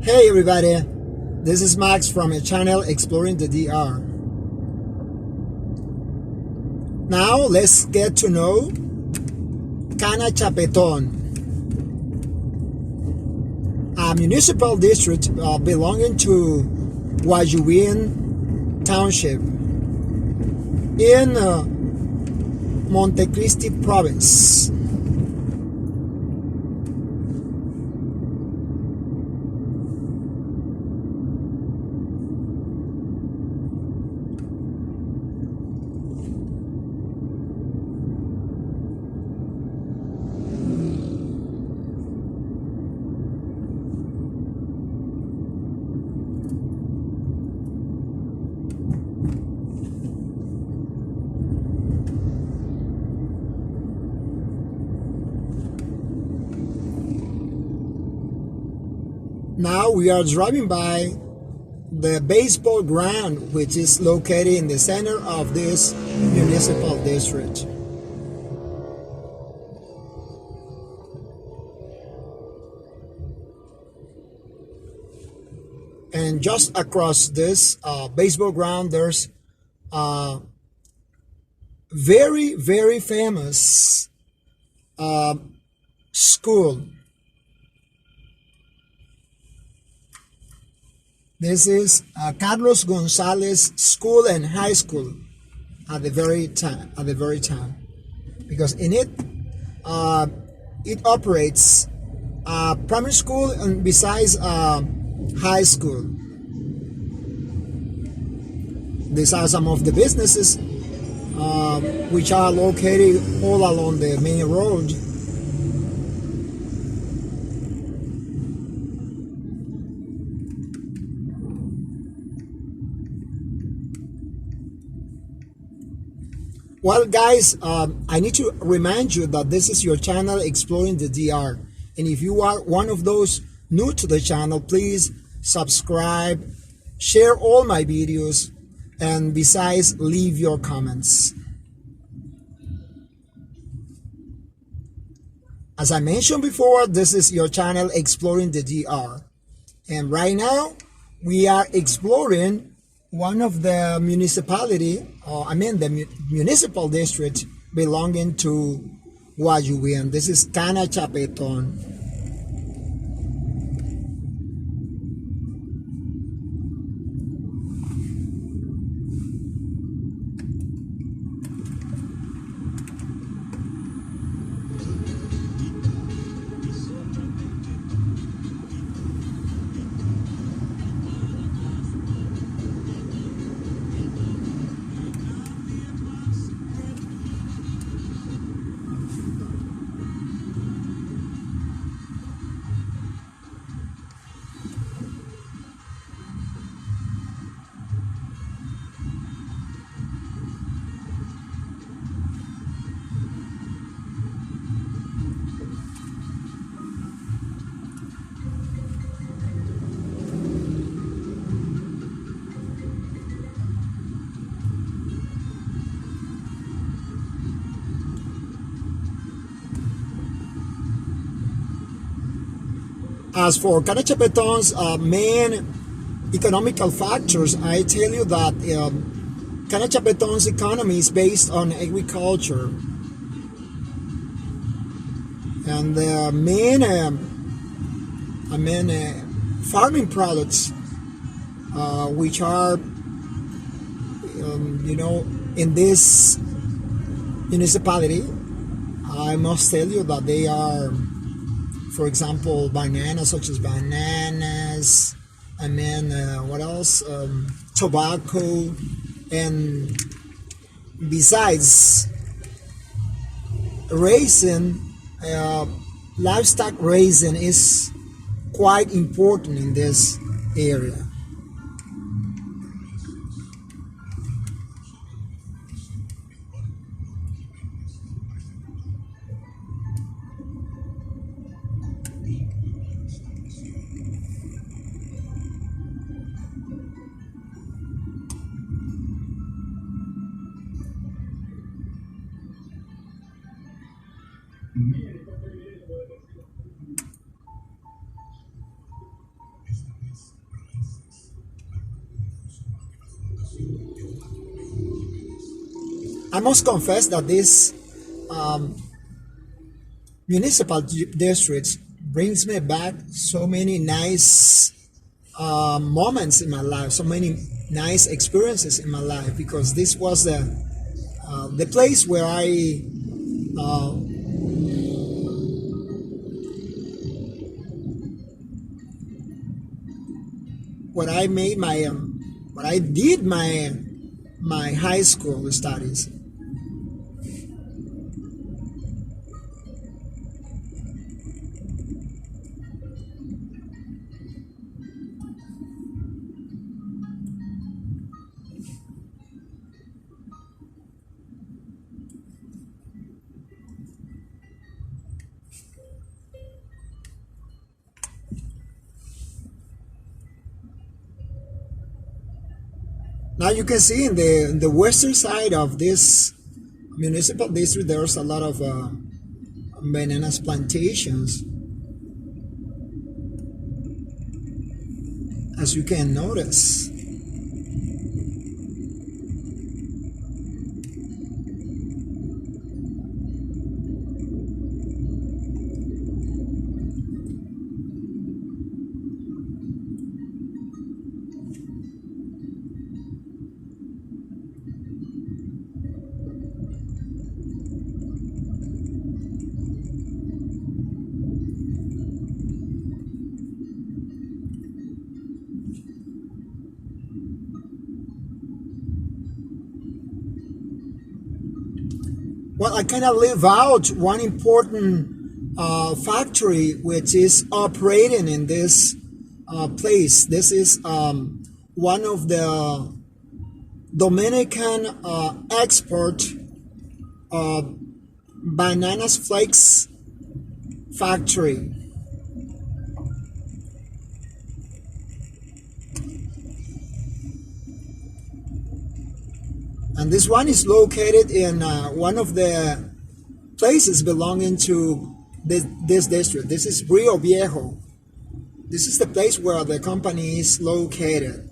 Hey everybody, this is Max from a channel Exploring the DR. Now let's get to know Cana Chapeton, a municipal district belonging to Guayubin Township in Montecristi province. Now we are driving by the baseball ground, which is located in the center of this municipal district. And just across this baseball ground, there's a very famous school. This is Carlos Gonzalez School and High School at the very time. Because in it, it operates primary school and besides high school. These are some of the businesses which are located all along the main road. Well, guys, I need to remind you that this is your channel Exploring the DR. And if you are one of those new to the channel, please subscribe, share all my videos, and besides, leave your comments. As I mentioned before, this is your channel Exploring the DR. And right now, we are exploring one of the municipal district belonging to Guayubin. This is Cana Chapeton. As for Cana Chapeton's main economical factors, I tell you that Cana Chapeton's economy is based on agriculture. And the main farming products, which are, in this municipality, I must tell you that they are, for example, bananas, such as bananas, what else? Tobacco, and besides raising, livestock raising is quite important in this area. I must confess that this municipal district brings me back so many nice moments in my life, so many nice experiences in my life, because this was the place where uh, I made my when I did my high school studies. Now you can see in the western side of this municipal district, there's a lot of bananas plantations, as you can notice. Well, I kind of leave out one important factory which is operating in this place. This is one of the Dominican export uh, bananas flakes factory. And this one is located in one of the places belonging to this district. This is Rio Viejo. This is the place where the company is located.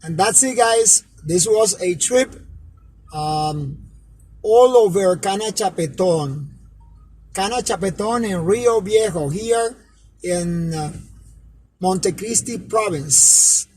And that's it, guys. This was a trip all over Cana Chapeton. Cana Chapeton in Rio Viejo, here in Montecristi province.